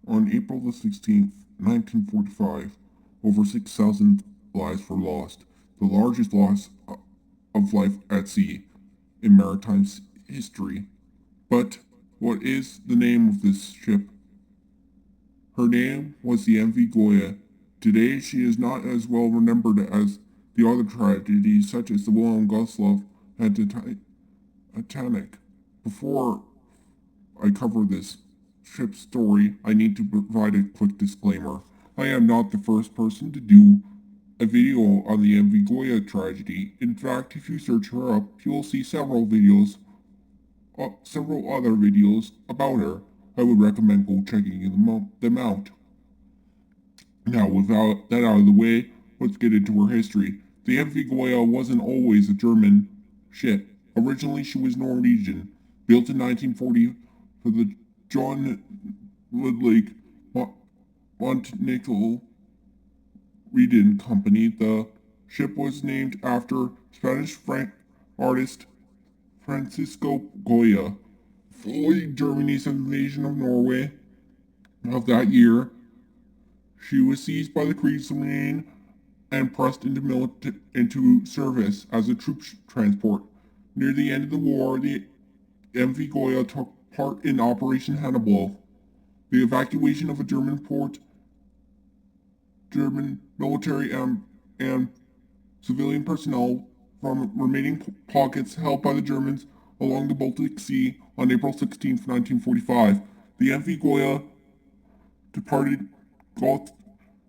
On April the 16th, 1945, over 6,000 lives were lost, the largest loss of life at sea in maritime history. But what is the name of this ship? Her name was the MV Goya. Today she is not as well remembered as the other tragedies such as the Wilhelm Gustloff and Titanic. Before I cover this ship's story, I need to provide a quick disclaimer. I am not the first person to do a video on the MV Goya tragedy. In fact, if you search her up, you will see several other videos about her. I would recommend go checking them out. Now, without that out of the way, let's get into her history. The MV Goya wasn't always a German ship. Originally, she was Norwegian, built in 1940 for the John Woodlake Montenegro Reedon Company. The ship was named after Spanish artist Francisco Goya. Following Germany's invasion of Norway of that year, she was seized by the Kriegsmarine and pressed into service as a troop transport. Near the end of the war, the MV Goya took part in Operation Hannibal, the evacuation of a German port. German military and civilian personnel from remaining pockets held by the Germans along the Baltic Sea on April 16, 1945. The MV Goya departed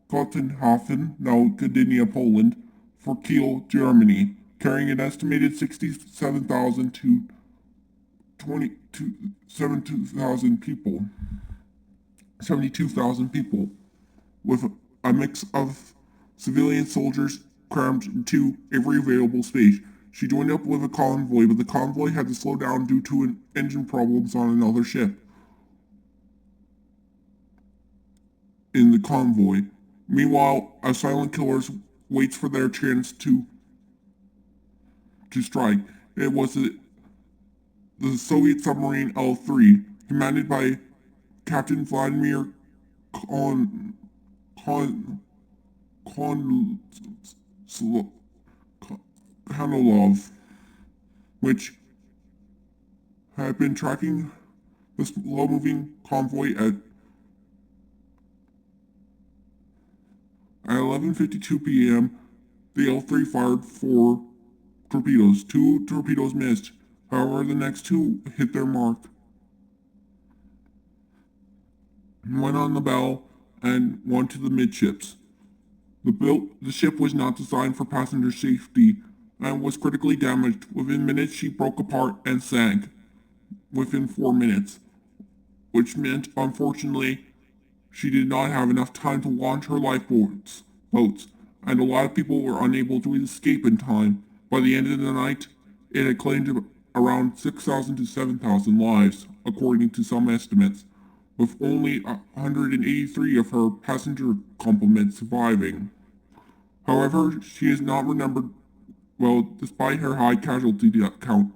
Gotenhafen, now Gdynia, Poland, for Kiel, Germany, carrying an estimated 67,000 to 72,000 people. 72,000 people, with a mix of civilian soldiers crammed into every available space. She joined up with a convoy, but the convoy had to slow down due to engine problems on another ship. In the convoy, meanwhile, a silent killer waits for their chance to strike. It was the Soviet submarine L-3, commanded by Captain Vladimir Kon, Kon, Konolov, which had been tracking the slow-moving convoy at 11:52 p.m. The L-3 fired 4 torpedoes. 2 torpedoes missed. However, the next 2 hit their mark, one on the bow and one to the midships. The ship was not designed for passenger safety and was critically damaged. Within minutes, she broke apart and sank within 4 minutes, which meant, unfortunately, she did not have enough time to launch her lifeboats, and a lot of people were unable to escape in time. By the end of the night, it had claimed around 6,000 to 7,000 lives, according to some estimates, with only 183 of her passenger complement surviving. However, she is not remembered well despite her high casualty count.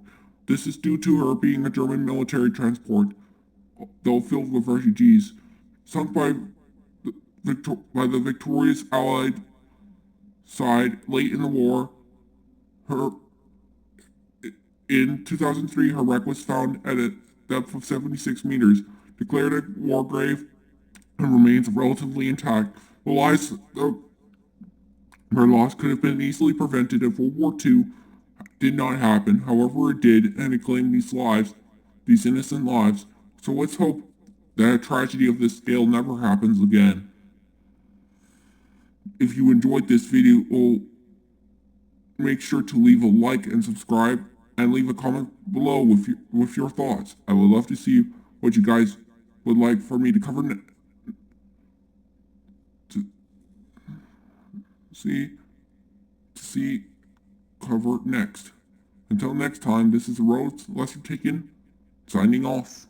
This is due to her being a German military transport, though filled with refugees, sunk by the victorious Allied side late in the war. Her In 2003, her wreck was found at a depth of 76 meters, declared a war grave, and remains relatively intact. The lives of her loss could have been easily prevented if World War II did not happen. However, it did, and it claimed these innocent lives. So let's hope that a tragedy of this scale never happens again. If you enjoyed this video, make sure to leave a like and subscribe, and leave a comment below with your thoughts. I would love to see what you guys would like for me to cover to see cover next. Until next time, this is the Roads Lesser Taken, signing off.